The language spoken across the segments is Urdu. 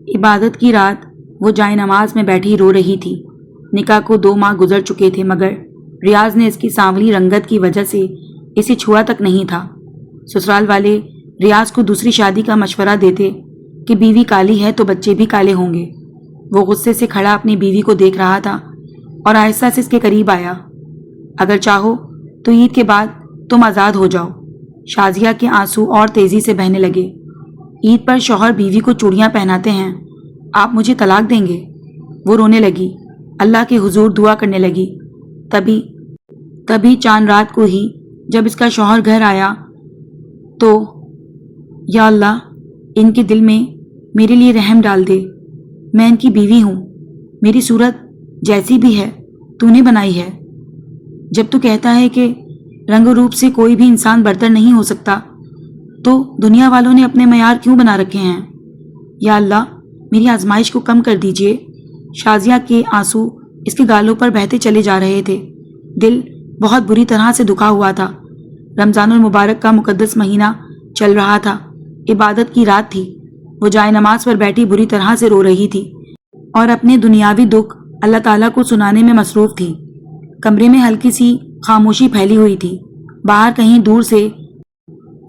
عبادت کی رات وہ جائے نماز میں بیٹھی رو رہی تھی۔ نکاح کو 2 ماہ گزر چکے تھے مگر ریاض نے اس کی سانولی رنگت کی وجہ سے اسے چھوا تک نہیں تھا۔ سسرال والے ریاض کو دوسری شادی کا مشورہ دیتے کہ بیوی کالی ہے تو بچے بھی کالے ہوں گے۔ وہ غصے سے کھڑا اپنی بیوی کو دیکھ رہا تھا اور آہستہ سے اس کے قریب آیا۔ اگر چاہو تو عید کے بعد تم آزاد ہو جاؤ۔ شازیہ کے آنسو اور تیزی سے بہنے لگے۔ عید پر شوہر بیوی کو چوڑیاں پہناتے ہیں، آپ مجھے طلاق دیں گے؟ وہ رونے لگی، اللہ کے حضور دعا کرنے لگی۔ تبھی چاند رات کو ہی جب اس کا شوہر گھر آیا تو یا اللہ ان کے دل میں میرے لیے رحم ڈال دے، میں ان کی بیوی ہوں، میری صورت جیسی بھی ہے تو نے بنائی ہے۔ جب تو کہتا ہے کہ رنگ و روپ سے کوئی بھی انسان برتر نہیں ہو سکتا تو دنیا والوں نے اپنے معیار کیوں بنا رکھے ہیں؟ یا اللہ میری آزمائش کو کم کر دیجئے۔ شازیہ کے آنسو اس کے گالوں پر بہتے چلے جا رہے تھے۔ دل بہت بری طرح سے دکھا ہوا تھا۔ رمضان المبارک کا مقدس مہینہ چل رہا تھا، عبادت کی رات تھی۔ وہ جائے نماز پر بیٹھی بری طرح سے رو رہی تھی اور اپنے دنیاوی دکھ اللہ تعالیٰ کو سنانے میں مصروف تھی۔ کمرے میں ہلکی سی خاموشی پھیلی ہوئی تھی۔ باہر کہیں دور سے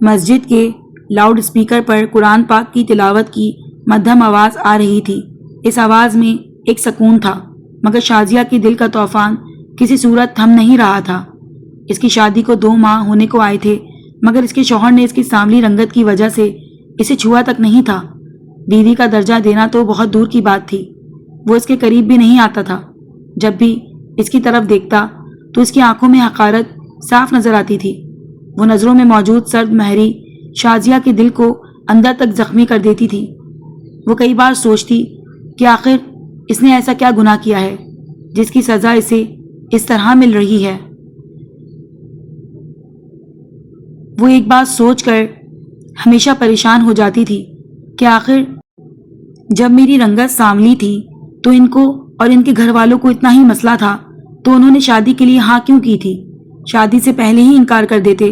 مسجد کے لاؤڈ اسپیکر پر قرآن پاک کی تلاوت کی مدھم آواز آ رہی تھی۔ اس آواز میں ایک سکون تھا مگر شازیہ کے دل کا طوفان کسی صورت تھم نہیں رہا تھا۔ اس کی شادی کو 2 ماہ ہونے کو آئے تھے مگر اس کے شوہر نے اس کی سانولی رنگت کی وجہ سے اسے چھوا تک نہیں تھا۔ بیوی کا درجہ دینا تو بہت دور کی بات تھی، وہ اس کے قریب بھی نہیں آتا تھا۔ جب بھی اس کی طرف دیکھتا تو اس کی آنکھوں میں حقارت صاف نظر آتی تھی۔ وہ نظروں میں موجود سرد مہری شازیہ کے دل کو اندر تک زخمی کر دیتی تھی۔ وہ کئی بار سوچتی کہ آخر اس نے ایسا کیا گناہ کیا ہے جس کی سزا اسے اس طرح مل رہی ہے۔ وہ ایک بات سوچ کر ہمیشہ پریشان ہو جاتی تھی کہ آخر جب میری رنگت سانولی تھی تو ان کو اور ان کے گھر والوں کو اتنا ہی مسئلہ تھا تو انہوں نے شادی کے لیے ہاں کیوں کی تھی؟ شادی سے پہلے ہی انکار کر دیتے،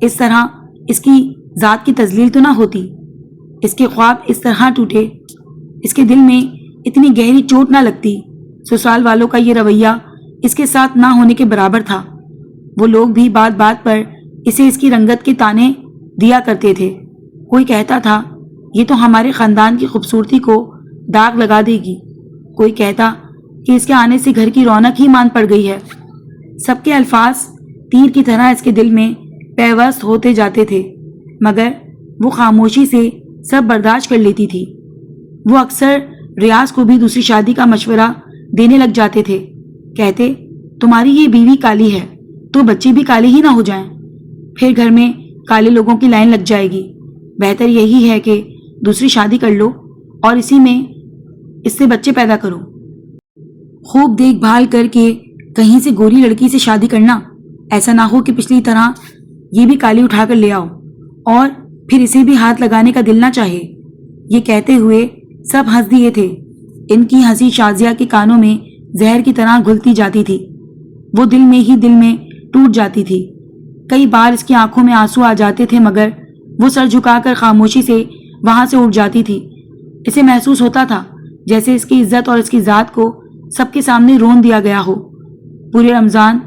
اس طرح اس کی ذات کی تذلیل تو نہ ہوتی، اس کے خواب اس طرح ٹوٹے، اس کے دل میں اتنی گہری چوٹ نہ لگتی۔ سسرال والوں کا یہ رویہ اس کے ساتھ نہ ہونے کے برابر تھا۔ وہ لوگ بھی بات بات پر اسے اس کی رنگت کے تانے دیا کرتے تھے۔ کوئی کہتا تھا یہ تو ہمارے خاندان کی خوبصورتی کو داغ لگا دے گی، کوئی کہتا کہ اس کے آنے سے گھر کی رونق ہی مان پڑ گئی ہے۔ سب کے الفاظ تیر کی طرح اس کے دل میں پیوست ہوتے جاتے تھے مگر وہ خاموشی سے سب برداشت کر لیتی تھی۔ وہ اکثر ریاض کو بھی دوسری شادی کا مشورہ دینے لگ جاتے تھے، کہتے تمہاری یہ بیوی کالی ہے تو بچے بھی کالے ہی نہ ہو جائیں، پھر گھر میں کالے لوگوں کی لائن لگ جائے گی، بہتر یہی ہے کہ دوسری شادی کر لو اور اسی میں اس سے بچے پیدا کرو، خوب دیکھ بھال کر کے کہیں سے گوری لڑکی سے شادی کرنا، ایسا نہ ہو کہ پچھلی طرح یہ بھی کالی اٹھا کر لے آؤ اور پھر اسے بھی ہاتھ لگانے کا دل نہ چاہے۔ یہ کہتے ہوئے سب ہنس دیے تھے۔ ان کی ہنسی شازیہ کے کانوں میں زہر کی طرح گھلتی جاتی تھی، وہ دل میں ٹوٹ جاتی تھی۔ کئی بار اس کی آنکھوں میں آنسو آ جاتے تھے مگر وہ سر جھکا کر خاموشی سے وہاں سے اٹھ جاتی تھی۔ اسے محسوس ہوتا تھا جیسے اس کی عزت اور اس کی ذات کو سب کے سامنے رون دیا گیا ہو۔ پورے رمضان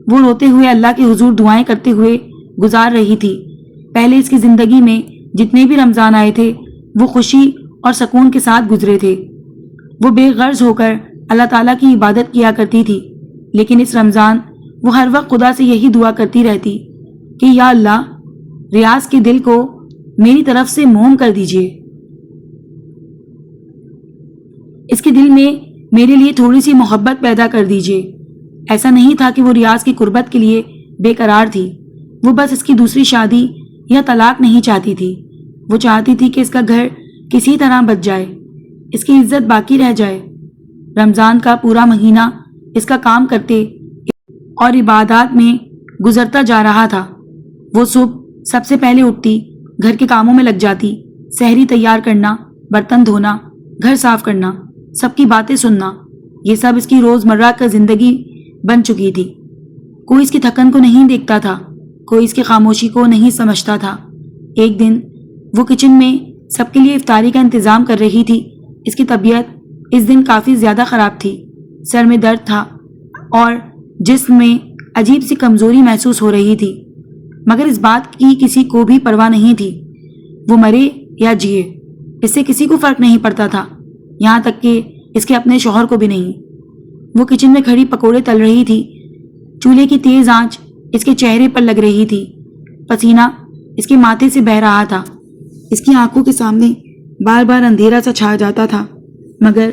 وہ روتے ہوئے اللہ کے حضور دعائیں کرتے ہوئے گزار رہی تھی۔ پہلے اس کی زندگی میں جتنے بھی رمضان آئے تھے وہ خوشی اور سکون کے ساتھ گزرے تھے۔ وہ بے غرض ہو کر اللہ تعالیٰ کی عبادت کیا کرتی تھی، لیکن اس رمضان وہ ہر وقت خدا سے یہی دعا کرتی رہتی کہ یا اللہ ریاض کے دل کو میری طرف سے موم کر دیجیے، اس کے دل میں میرے لیے تھوڑی سی محبت پیدا کر دیجیے۔ ایسا نہیں تھا کہ وہ ریاض کی قربت کے لیے بے قرار تھی، وہ بس اس کی دوسری شادی یا طلاق نہیں چاہتی تھی۔ وہ چاہتی تھی کہ اس کا گھر کسی طرح بچ جائے، اس کی عزت باقی رہ جائے۔ رمضان کا پورا مہینہ اس کا کام کرتے اور عبادات میں گزرتا جا رہا تھا۔ وہ صبح سب سے پہلے اٹھتی، گھر کے کاموں میں لگ جاتی، سحری تیار کرنا، برتن دھونا، گھر صاف کرنا، سب کی باتیں سننا، یہ سب اس کی روزمرہ کا زندگی بن چکی تھی۔ کوئی اس کی تھکن کو نہیں دیکھتا تھا، کوئی اس کی خاموشی کو نہیں سمجھتا تھا۔ ایک دن وہ کچن میں سب کے لیے افطاری کا انتظام کر رہی تھی اس کی طبیعت اس دن کافی زیادہ خراب تھی، سر میں درد تھا اور جسم میں عجیب سی کمزوری محسوس ہو رہی تھی، مگر اس بات کی کسی کو بھی پرواہ نہیں تھی۔ وہ مرے یا جیے اس سے کسی کو فرق نہیں پڑتا تھا، یہاں تک کہ اس کے اپنے شوہر کو بھی نہیں۔ وہ کچن میں کھڑی پکوڑے تل رہی تھی، چولہے کی تیز آنچ اس کے چہرے پر لگ رہی تھی، پسینہ اس کے ماتھے سے بہہ رہا تھا، اس کی آنکھوں کے سامنے بار بار اندھیرا سا چھا جاتا تھا، مگر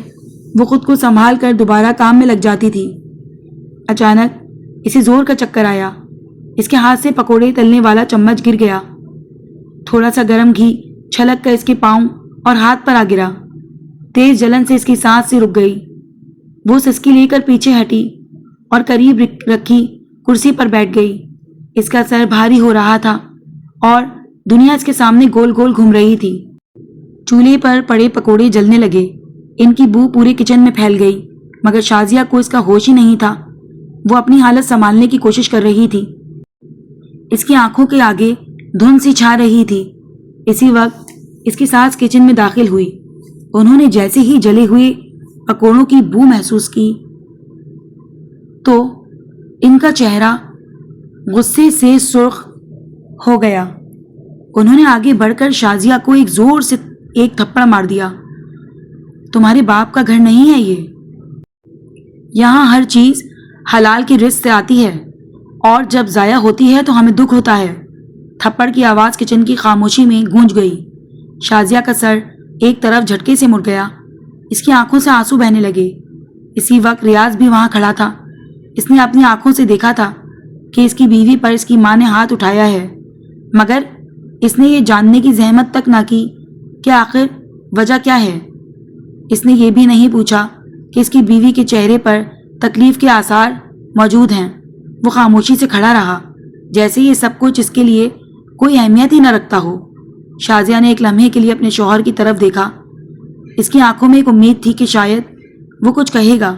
وہ خود کو سنبھال کر دوبارہ کام میں لگ جاتی تھی۔ اچانک اسے زور کا چکر آیا، اس کے ہاتھ سے پکوڑے تلنے والا چمچ گر گیا، تھوڑا سا گرم گھی چھلک کر اس کے پاؤں اور ہاتھ پر آ گرا، تیز جلن سے اس کی سانس سے رک گئی۔ وہ سسکی لے کر پیچھے ہٹی اور قریب رکھی کرسی پر بیٹھ گئی۔ اس کا سر بھاری ہو رہا تھا اور دنیا اس کے سامنے گول گول گھوم رہی تھی۔ چولہے پر پڑے پکوڑے جلنے لگے، ان کی بو پورے کچن میں پھیل گئی، مگر شازیہ کو اس کا ہوش ہی نہیں تھا۔ وہ اپنی حالت سنبھالنے کی کوشش کر رہی تھی، اس کی آنکھوں کے آگے دھند سی چھا رہی تھی۔ اسی وقت اس کی ساس کچن میں داخل ہوئی۔ انہوں نے جیسے ہی جلے ہوئے پکوڑوں کی بو محسوس کی تو ان کا چہرہ غصے سے سرخ ہو گیا۔ انہوں نے آگے بڑھ کر شازیہ کو ایک زور سے ایک تھپڑ مار دیا۔ تمہارے باپ کا گھر نہیں ہے یہ، یہاں ہر چیز حلال کی رزق سے آتی ہے اور جب ضائع ہوتی ہے تو ہمیں دکھ ہوتا ہے۔ تھپڑ کی آواز کچن کی خاموشی میں گونج گئی۔ شازیہ کا سر ایک طرف جھٹکے سے مڑ گیا، اس کی آنکھوں سے آنسو بہنے لگے۔ اسی وقت ریاض بھی وہاں کھڑا تھا۔ اس نے اپنی آنکھوں سے دیکھا تھا کہ اس کی بیوی پر اس کی ماں نے ہاتھ اٹھایا ہے، مگر اس نے یہ جاننے کی زحمت تک نہ کی کہ آخر وجہ کیا ہے۔ اس نے یہ بھی نہیں پوچھا کہ اس کی بیوی کے چہرے پر تکلیف کے آثار موجود ہیں۔ وہ خاموشی سے کھڑا رہا، جیسے یہ سب کچھ اس کے لیے کوئی اہمیت ہی نہ رکھتا ہو۔ شازیہ نے ایک لمحے کے لیے اپنے شوہر کی طرف دیکھا۔ اس کی آنکھوں میں ایک امید تھی کہ شاید وہ کچھ کہے گا،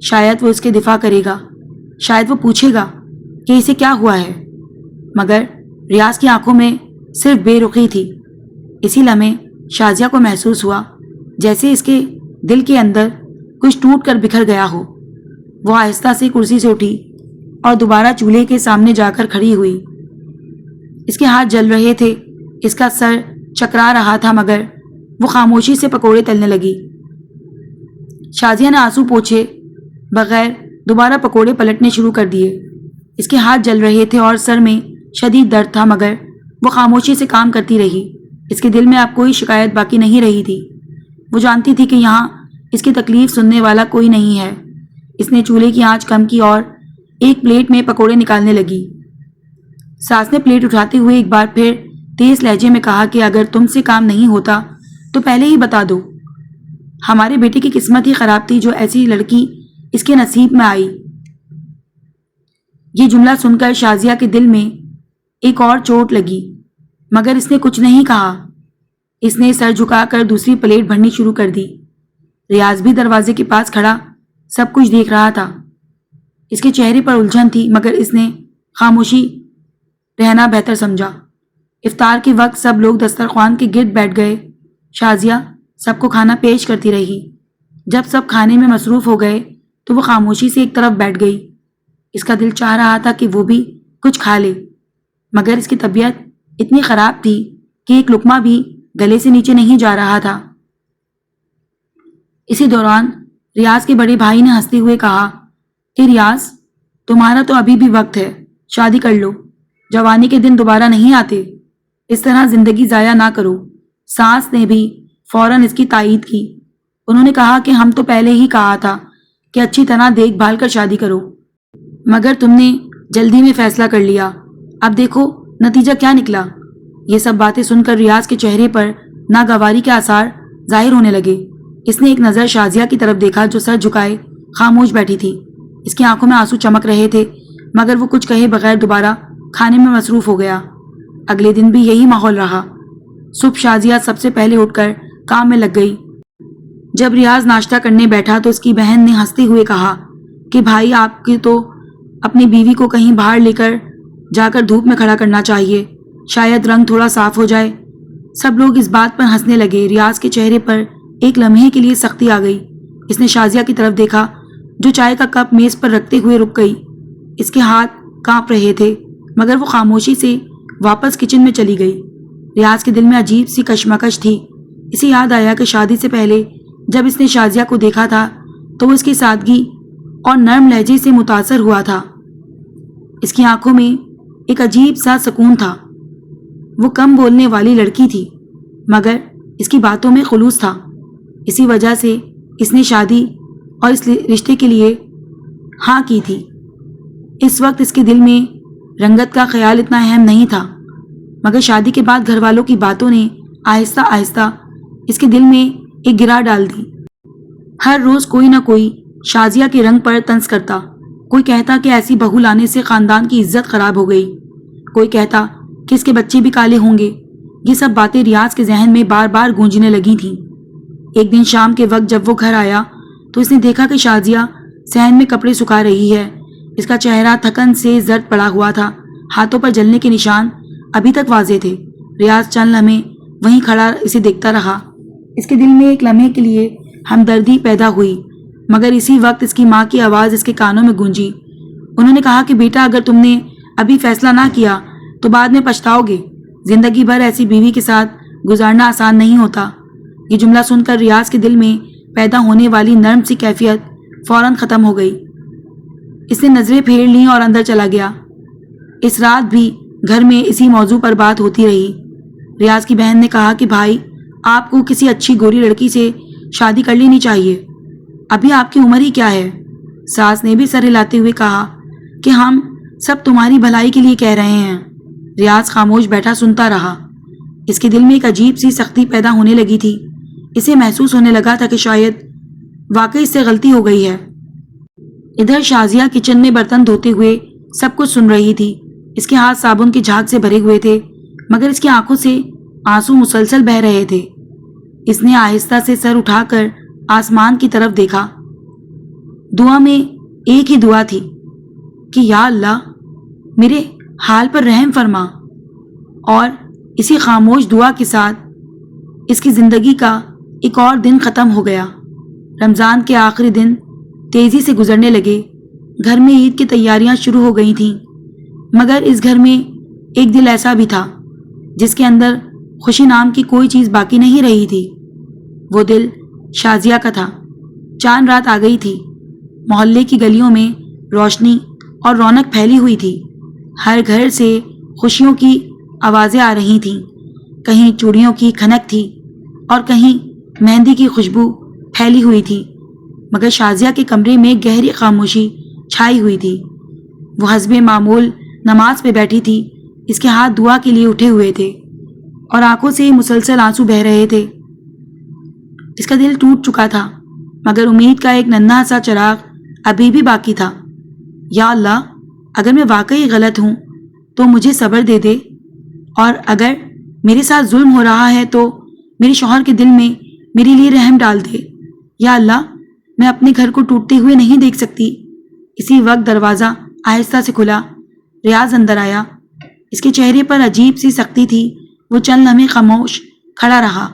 شاید وہ اس کے دفاع کرے گا، شاید وہ پوچھے گا کہ اسے کیا ہوا ہے، مگر ریاض کی آنکھوں میں صرف بے رخی تھی۔ اسی لمحے شازیہ کو محسوس ہوا جیسے اس کے دل کے اندر کچھ ٹوٹ کر بکھر گیا ہو۔ وہ آہستہ سے کرسی سے اٹھی اور دوبارہ چولہے کے سامنے جا کر کھڑی ہوئی۔ اس کے ہاتھ جل رہے تھے، اس کا سر چکرا رہا تھا، مگر وہ خاموشی سے پکوڑے تلنے لگی۔ شازیہ نے آنسو پوچھے بغیر دوبارہ پکوڑے پلٹنے شروع کر دیے۔ اس کے ہاتھ جل رہے تھے اور سر میں شدید درد تھا، مگر وہ خاموشی سے کام کرتی رہی۔ اس کے دل میں اب کوئی شکایت باقی نہیں رہی تھی۔ وہ جانتی تھی کہ یہاں اس کی تکلیف سننے والا کوئی نہیں ہے۔ اس نے چولہے کی آنچ کم کی اور ایک پلیٹ میں پکوڑے نکالنے لگی۔ ساس نے پلیٹ اٹھاتے ہوئے ایک بار پھر تیز لہجے میں کہا کہ اگر تم سے کام نہیں ہوتا تو پہلے ہی بتا دو۔ ہمارے بیٹے کی قسمت ہی خراب تھی جو ایسی لڑکی اس کے نصیب میں آئی۔ یہ جملہ سن کر شازیہ کے دل میں ایک اور چوٹ لگی، مگر اس نے کچھ نہیں کہا۔ اس نے سر جھکا کر دوسری پلیٹ بھرنی شروع کر دی۔ ریاض بھی دروازے کے پاس کھڑا سب کچھ دیکھ رہا تھا۔ اس کے چہرے پر الجھن تھی، مگر اس نے خاموشی رہنا بہتر سمجھا۔ افطار کے وقت سب لوگ دسترخوان کے گرد بیٹھ گئے۔ شازیہ سب کو کھانا پیش کرتی رہی۔ جب سب کھانے میں مصروف ہو گئے تو وہ خاموشی سے ایک طرف بیٹھ گئی۔ اس کا دل چاہ رہا تھا کہ وہ بھی کچھ کھا لے، مگر اس کی طبیعت اتنی خراب تھی کہ ایک لقمہ بھی گلے سے نیچے نہیں جا رہا تھا۔ اسی دوران ریاض کے بڑے بھائی نے ہنستے ہوئے کہا کہ ریاض، تمہارا تو ابھی بھی وقت ہے، شادی کر لو، جوانی کے دن دوبارہ نہیں آتے، اس طرح زندگی ضائع نہ کرو۔ ساس نے بھی فوراً اس کی تائید کی۔ انہوں نے کہا کہ ہم تو پہلے ہی کہا تھا کہ اچھی طرح دیکھ بھال کر شادی کرو، مگر تم نے جلدی میں فیصلہ کر لیا، اب دیکھو نتیجہ کیا نکلا۔ یہ سب باتیں سن کر ریاض کے چہرے پر ناگواری کے آثار ظاہر ہونے لگے۔ اس نے ایک نظر شازیہ کی طرف دیکھا جو سر جھکائے خاموش بیٹھی تھی۔ اس کی آنکھوں میں آنسو چمک رہے تھے، مگر وہ کچھ کہے بغیر دوبارہ کھانے میں مصروف ہو گیا۔ اگلے دن بھی یہی ماحول رہا۔ صبح شازیہ سب سے پہلے اٹھ کر کام میں لگ گئی۔ جب ریاض ناشتہ کرنے بیٹھا تو اس کی بہن نے ہنستے ہوئے کہا کہ بھائی، آپ کی تو اپنی بیوی کو کہیں باہر لے کر جا کر دھوپ میں کھڑا کرنا چاہیے، شاید رنگ تھوڑا صاف ہو جائے۔ سب لوگ اس بات پر ہنسنے لگے۔ ریاض کے چہرے پر ایک لمحے کے لیے سختی آ گئی۔ اس نے شازیہ کی طرف دیکھا جو چائے کا کپ میز پر رکھتے ہوئے رک گئی۔ اس کے ہاتھ کانپ رہے تھے مگر وہ خاموشی سے واپس کچن میں چلی گئی۔ ریاض کے دل میں عجیب سی کشمکش تھی۔ اسے یاد آیا کہ شادی سے پہلے جب اس نے شازیہ کو دیکھا تھا تو وہ اس کی سادگی اور نرم لہجے سے متاثر ہوا تھا۔ اس کی آنکھوں میں ایک عجیب سا سکون تھا۔ وہ کم بولنے والی لڑکی تھی مگر اس کی باتوں میں خلوص تھا۔ اسی وجہ سے اس نے شادی اور اس رشتے کے لیے ہاں کی تھی۔ اس وقت اس کے دل میں رنگت کا خیال اتنا اہم نہیں تھا مگر شادی کے بعد گھر والوں کی باتوں نے آہستہ آہستہ اس کے دل میں ایک گرا ڈال دی۔ ہر روز کوئی نہ کوئی شازیہ کے رنگ پر طنز کرتا۔ کوئی کہتا کہ ایسی بہو لانے سے خاندان کی عزت خراب ہو گئی، کوئی کہتا کہ اس کے بچے بھی کالے ہوں گے۔ یہ سب باتیں ریاض کے ذہن میں بار بار گونجنے لگی تھیں۔ ایک دن شام کے وقت جب وہ گھر آیا تو اس نے دیکھا کہ شازیہ صحن میں کپڑے سکھا رہی ہے۔ اس کا چہرہ تھکن سے زرد پڑا ہوا تھا، ہاتھوں پر جلنے کے نشان ابھی تک واضح تھے۔ ریاض چند لمحے وہیں کھڑا اسے دیکھتا رہا۔ اس کے دل میں ایک لمحے کے لیے ہمدردی پیدا ہوئی مگر اسی وقت اس کی ماں کی آواز اس کے کانوں میں گونجی۔ انہوں نے کہا کہ بیٹا اگر تم نے ابھی فیصلہ نہ کیا تو بعد میں پچھتاؤ گے۔ زندگی بھر ایسی بیوی کے ساتھ گزارنا آسان نہیں ہوتا۔ یہ جملہ سن کر ریاض کے دل میں پیدا ہونے والی نرم سی کیفیت فوراً ختم ہو گئی۔ اس نے نظریں پھیر لیں اور اندر چلا گیا۔ اس رات بھی گھر میں اسی موضوع پر بات ہوتی رہی۔ ریاض کی بہن نے کہا کہ بھائی آپ کو کسی اچھی گوری لڑکی سے شادی کر لینی چاہیے، ابھی آپ کی عمر ہی کیا ہے۔ ساس نے بھی سر ہلاتے ہوئے کہا کہ ہم سب تمہاری بھلائی کے لیے کہہ رہے ہیں۔ ریاض خاموش بیٹھا سنتا رہا۔ اس کے دل میں ایک عجیب سی سختی پیدا ہونے لگی تھی۔ اسے محسوس ہونے لگا تھا کہ شاید واقعی اس سے غلطی ہو گئی ہے۔ ادھر شازیہ کچن میں برتن دھوتے ہوئے سب کچھ سن رہی تھی۔ اس کے ہاتھ صابن کی جھاگ سے بھرے ہوئے تھے مگر اس کی آنکھوں سے آنسو مسلسل بہہ رہے تھے۔ اس نے آہستہ سے سر اٹھا کر آسمان کی طرف دیکھا۔ دعا میں ایک ہی دعا تھی کہ یا اللہ میرے حال پر رحم فرما، اور اسی خاموش دعا کے ساتھ اس کی زندگی کا ایک اور دن ختم ہو گیا۔ رمضان کے آخری دن تیزی سے گزرنے لگے۔ گھر میں عید کی تیاریاں شروع ہو گئی تھیں مگر اس گھر میں ایک دل ایسا بھی تھا جس کے اندر خوشی نام کی کوئی چیز باقی نہیں رہی تھی۔ وہ دل شازیہ کا تھا۔ چاند رات آ گئی تھی۔ محلے کی گلیوں میں روشنی اور رونق پھیلی ہوئی تھی۔ ہر گھر سے خوشیوں کی آوازیں آ رہی تھیں۔ کہیں چوڑیوں کی کھنک تھی اور کہیں مہندی کی خوشبو پھیلی ہوئی تھی مگر شازیہ کے کمرے میں گہری خاموشی چھائی ہوئی تھی۔ وہ حسب معمول نماز پہ بیٹھی تھی۔ اس کے ہاتھ دعا کے لیے اٹھے ہوئے تھے اور آنکھوں سے مسلسل آنسو بہہ رہے تھے۔ اس کا دل ٹوٹ چکا تھا مگر امید کا ایک ننھا سا چراغ ابھی بھی باقی تھا۔ یا اللہ اگر میں واقعی غلط ہوں تو مجھے صبر دے دے، اور اگر میرے ساتھ ظلم ہو رہا ہے تو میرے شوہر کے دل میں میرے لیے رحم ڈال دے۔ یا اللہ میں اپنے گھر کو ٹوٹتے ہوئے نہیں دیکھ سکتی۔ اسی وقت دروازہ آہستہ سے کھلا۔ ریاض اندر آیا۔ اس کے چہرے پر عجیب سی سختی تھی۔ وہ چند لمحے خاموش کھڑا رہا،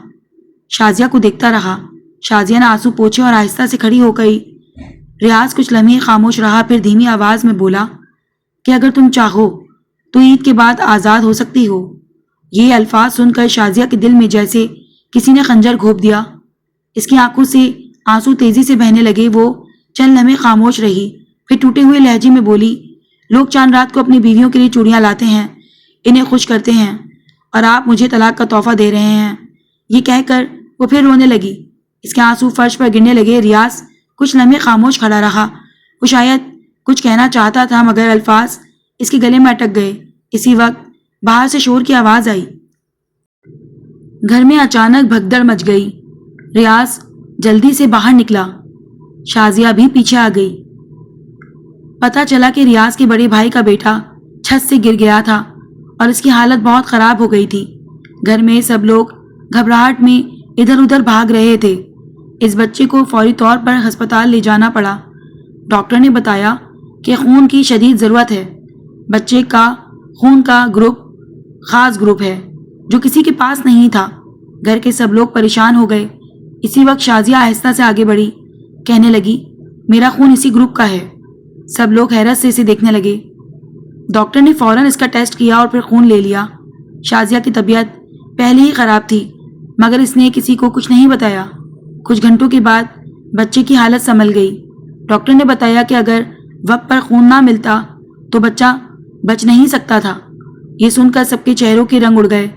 شازیہ کو دیکھتا رہا۔ شازیہ نے آنسو پوچھے اور آہستہ سے کھڑی ہو گئی۔ ریاض کچھ لمحے خاموش رہا، پھر دھیمی آواز میں بولا کہ اگر تم چاہو تو عید کے بعد آزاد ہو سکتی ہو۔ یہ الفاظ سن کر شازیہ کے دل میں جیسے کسی نے خنجر گھونپ دیا۔ اس کی آنکھوں سے آنسو تیزی سے بہنے لگے۔ وہ چند لمحے خاموش رہی، پھر ٹوٹے ہوئے لہجے میں بولی، لوگ چاند رات کو اپنی بیویوں کے لیے چوڑیاں لاتے ہیں، انہیں خوش کرتے ہیں، اور آپ مجھے طلاق کا تحفہ دے رہے ہیں۔ یہ کہہ کر وہ پھر رونے لگی۔ اس کے آنسو فرش پر گرنے لگے۔ ریاض کچھ لمحے خاموش کھڑا رہا۔ وہ شاید کچھ کہنا چاہتا تھا مگر الفاظ اس کے گلے میں اٹک گئے۔ اسی وقت باہر سے شور کی آواز آئی۔ گھر میں اچانک بھگدڑ مچ گئی۔ ریاض جلدی سے باہر نکلا۔ شازیہ بھی پیچھے آ گئی۔ پتہ چلا کہ ریاض کے بڑے بھائی کا بیٹا چھت سے گر گیا تھا اور اس کی حالت بہت خراب ہو گئی تھی۔ گھر میں سب لوگ گھبراہٹ میں ادھر ادھر بھاگ رہے تھے۔ اس بچے کو فوری طور پر ہسپتال لے جانا پڑا۔ ڈاکٹر نے بتایا کہ خون کی شدید ضرورت ہے۔ بچے کا خون کا گروپ خاص گروپ ہے جو کسی کے پاس نہیں تھا۔ گھر کے سب لوگ پریشان ہو گئے۔ اسی وقت شازیہ آہستہ سے آگے بڑھی، کہنے لگی، میرا خون اسی گروپ کا ہے۔ سب لوگ حیرت سے اسے دیکھنے لگے۔ ڈاکٹر نے فوراً اس کا ٹیسٹ کیا اور پھر خون لے لیا۔ شازیہ کی طبیعت پہلے ہی خراب تھی، مگر اس نے کسی کو کچھ نہیں بتایا۔ کچھ گھنٹوں کے بعد بچے کی حالت سنبھل گئی۔ ڈاکٹر نے بتایا کہ اگر وقت پر خون نہ ملتا تو بچہ بچ نہیں سکتا تھا۔ یہ سن کر سب کے چہروں کے رنگ اڑ گئے۔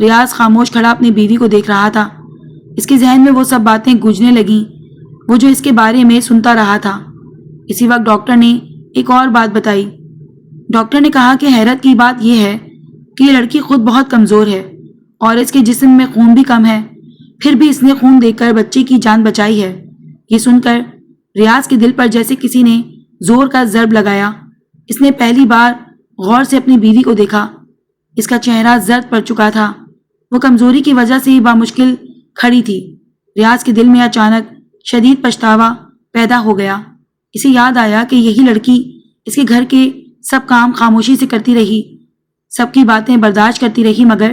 ریاض خاموش کھڑا اپنی بیوی کو دیکھ رہا تھا۔ اس کے ذہن میں وہ سب باتیں گونجنے لگیں وہ جو اس کے بارے میں سنتا رہا تھا۔ اسی وقت ڈاکٹر نے ایک اور بات بتائی۔ ڈاکٹر نے کہا کہ حیرت کی بات یہ ہے کہ یہ لڑکی خود بہت کمزور ہے اور اس کے جسم میں خون بھی کم ہے، پھر بھی اس نے خون دے کر بچے کی جان بچائی ہے۔ یہ سن کر ریاض کے دل پر جیسے کسی نے زور کا ضرب لگایا۔ اس نے پہلی بار غور سے اپنی بیوی کو دیکھا۔ اس کا چہرہ زرد پڑ چکا تھا، وہ کمزوری کی وجہ سے بامشکل کھڑی تھی۔ ریاض کے دل میں اچانک شدید پچھتاوا پیدا ہو گیا۔ اسے یاد آیا کہ یہی لڑکی اس کے گھر کے سب کام خاموشی سے کرتی رہی، سب کی باتیں برداشت کرتی رہی، مگر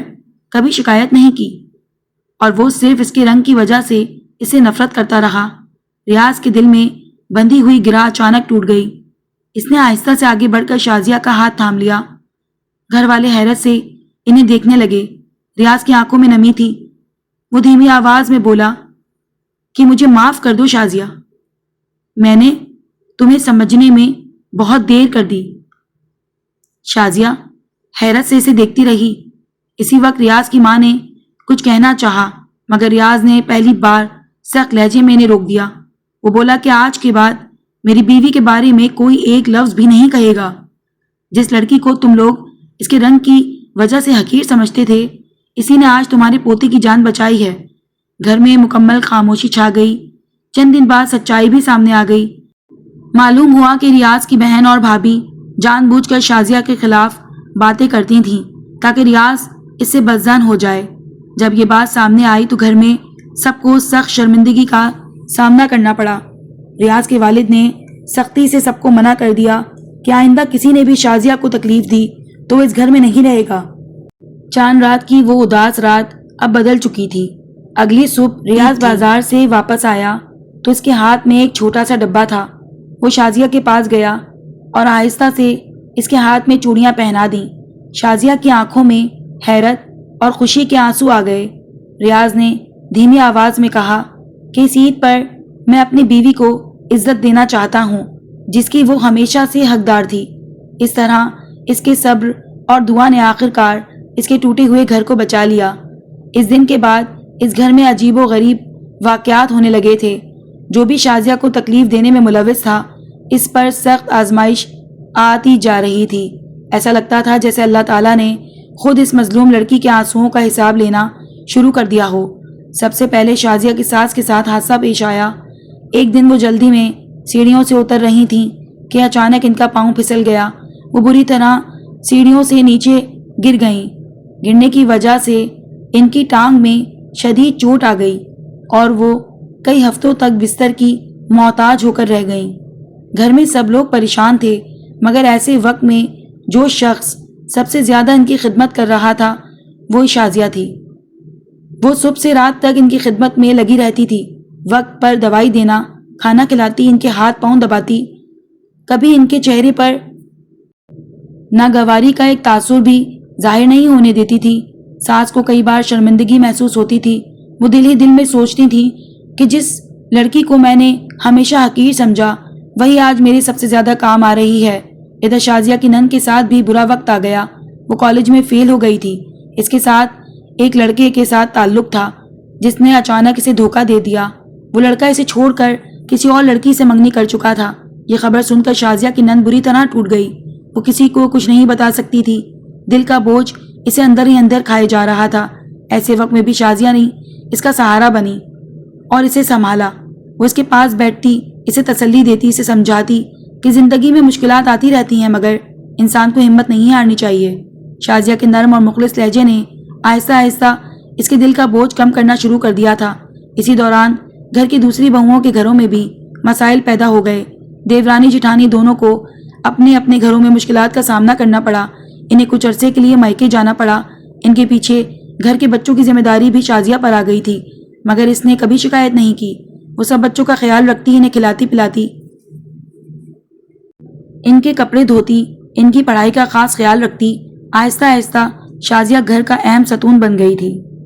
کبھی شکایت نہیں کی، اور وہ صرف اس کے رنگ کی وجہ سے اسے نفرت کرتا رہا۔ ریاض کے دل میں بندھی ہوئی گرہ اچانک ٹوٹ گئی۔ اس نے آہستہ سے آگے بڑھ کر شازیہ کا ہاتھ تھام لیا۔ گھر والے حیرت سے انہیں دیکھنے لگے۔ ریاض کی آنکھوں میں نمی تھی۔ وہ دھیمی آواز میں بولا کہ مجھے معاف کر دو شازیہ، میں نے تمہیں سمجھنے میں بہت دیر کر دی۔ شازیہ حیرت سے اسے دیکھتی رہی۔ اسی وقت ریاض کی ماں نے کچھ کہنا چاہا، مگر ریاض نے پہلی بار سخت لہجے میں انہیں روک دیا۔ وہ بولا کہ آج کے بعد میری بیوی کے بارے میں کوئی ایک لفظ بھی نہیں کہے گا۔ جس لڑکی کو تم لوگ اس کے رنگ کی وجہ سے حقیر سمجھتے تھے، اسی نے آج تمہارے پوتے کی جان بچائی ہے۔ گھر میں مکمل خاموشی چھا گئی۔ چند دن بعد سچائی بھی سامنے آ گئی۔ معلوم ہوا کہ ریاض کی بہن اور بھابھی جان بوجھ کر شازیہ کے خلاف باتیں کرتی تھیں تاکہ ریاض اس سے بدظن ہو جائے۔ جب یہ بات سامنے آئی تو گھر میں سب کو سخت شرمندگی کا سامنا کرنا پڑا۔ ریاض کے والد نے سختی سے سب کو منع کر دیا کہ آئندہ کسی نے بھی شازیہ کو تکلیف دی تو وہ اس گھر میں نہیں رہے گا۔ چاند رات کی وہ اداس رات اب بدل چکی تھی۔ اگلی صبح ریاض بازار سے واپس آیا تو اس کے ہاتھ میں ایک چھوٹا سا ڈبہ تھا۔ وہ شازیہ کے پاس گیا اور آہستہ سے اس کے ہاتھ میں چوڑیاں پہنا دیں۔ شازیہ کی آنکھوں میں حیرت اور خوشی کے آنسو آ گئے۔ ریاض نے دھیمی آواز میں کہا کہ اس عید پر میں اپنی بیوی کو عزت دینا چاہتا ہوں جس کی وہ ہمیشہ سے حقدار تھی۔ اس طرح اس کے صبر اور دعا نے آخر کار اس کے ٹوٹے ہوئے گھر کو بچا لیا۔ اس دن کے بعد اس گھر میں عجیب و غریب واقعات ہونے لگے تھے۔ جو بھی شازیہ کو تکلیف دینے میں ملوث تھا، اس پر سخت آزمائش آتی جا رہی تھی۔ ایسا لگتا تھا جیسے اللہ تعالیٰ نے خود اس مظلوم لڑکی کے آنسوؤں کا حساب لینا شروع کر دیا ہو۔ سب سے پہلے شازیہ کی ساس کے ساتھ حادثہ پیش آیا۔ ایک دن وہ جلدی میں سیڑھیوں سے اتر رہی تھیں کہ اچانک ان کا پاؤں پھسل گیا۔ وہ بری طرح سیڑھیوں سے نیچے گر گئیں۔ گرنے کی وجہ سے ان کی ٹانگ میں شدید چوٹ آ گئی اور وہ کئی ہفتوں تک بستر کی محتاج ہو کر رہ گئیں۔ گھر میں سب لوگ پریشان تھے، مگر ایسے وقت میں جو شخص سب سے زیادہ ان کی خدمت کر رہا تھا وہ شازیہ تھی۔ وہ صبح سے رات تک ان کی خدمت میں لگی رہتی تھی، وقت پر دوائی دینا، کھانا کھلاتی، ان کے ہاتھ پاؤں دباتی، کبھی ان کے چہرے پر ناگواری کا ایک تاثر بھی ظاہر نہیں ہونے دیتی تھی۔ ساس کو کئی بار شرمندگی محسوس ہوتی تھی۔ وہ دل ہی دل میں سوچتی تھی کہ جس لڑکی کو میں نے ہمیشہ حقیر سمجھا وہی آج میرے سب سے زیادہ کام آ رہی ہے۔ ادھر شازیہ کی نند کے ساتھ بھی برا وقت آ گیا۔ وہ کالج میں فیل ہو گئی تھی۔ اس کے ساتھ ایک لڑکے کے ساتھ تعلق تھا جس نے اچانک اسے دھوکہ دے دیا۔ وہ لڑکا اسے چھوڑ کر کسی اور لڑکی سے منگنی کر چکا تھا۔ یہ خبر سن کر شازیہ کی نند بری طرح ٹوٹ گئی۔ وہ کسی کو کچھ نہیں بتا سکتی تھی۔ دل کا بوجھ اسے اندر ہی اندر کھائے جا رہا تھا۔ ایسے وقت میں بھی شازیہ نہیں اس کا سہارا بنی اور اسے سنبھالا۔ وہ اس کے پاس بیٹھتی، اسے تسلی دیتی، اسے سمجھاتی کہ زندگی میں مشکلات آتی رہتی ہیں مگر انسان کو ہمت نہیں ہارنی چاہیے۔ شازیہ کے نرم اور مخلص لہجے نے آہستہ آہستہ اس کے دل کا بوجھ کم کرنا شروع کر دیا تھا۔ اسی دوران گھر کی دوسری بہوؤں کے گھروں میں بھی مسائل پیدا ہو گئے۔ دیورانی جٹھانی دونوں کو اپنے اپنے گھروں میں مشکلات کا سامنا کرنا پڑا۔ انہیں کچھ عرصے کے لیے مائکے جانا پڑا۔ ان کے پیچھے گھر کے بچوں کی ذمہ داری بھی شازیہ پر آ گئی تھی۔ مگر اس نے کبھی شکایت نہیں کی۔ وہ سب بچوں کا خیال رکھتی، انہیں کھلاتی پلاتی، ان کے کپڑے دھوتی، ان کی پڑھائی کا خاص خیال رکھتی۔ آہستہ آہستہ شازیہ گھر کا اہم ستون بن گئی تھی۔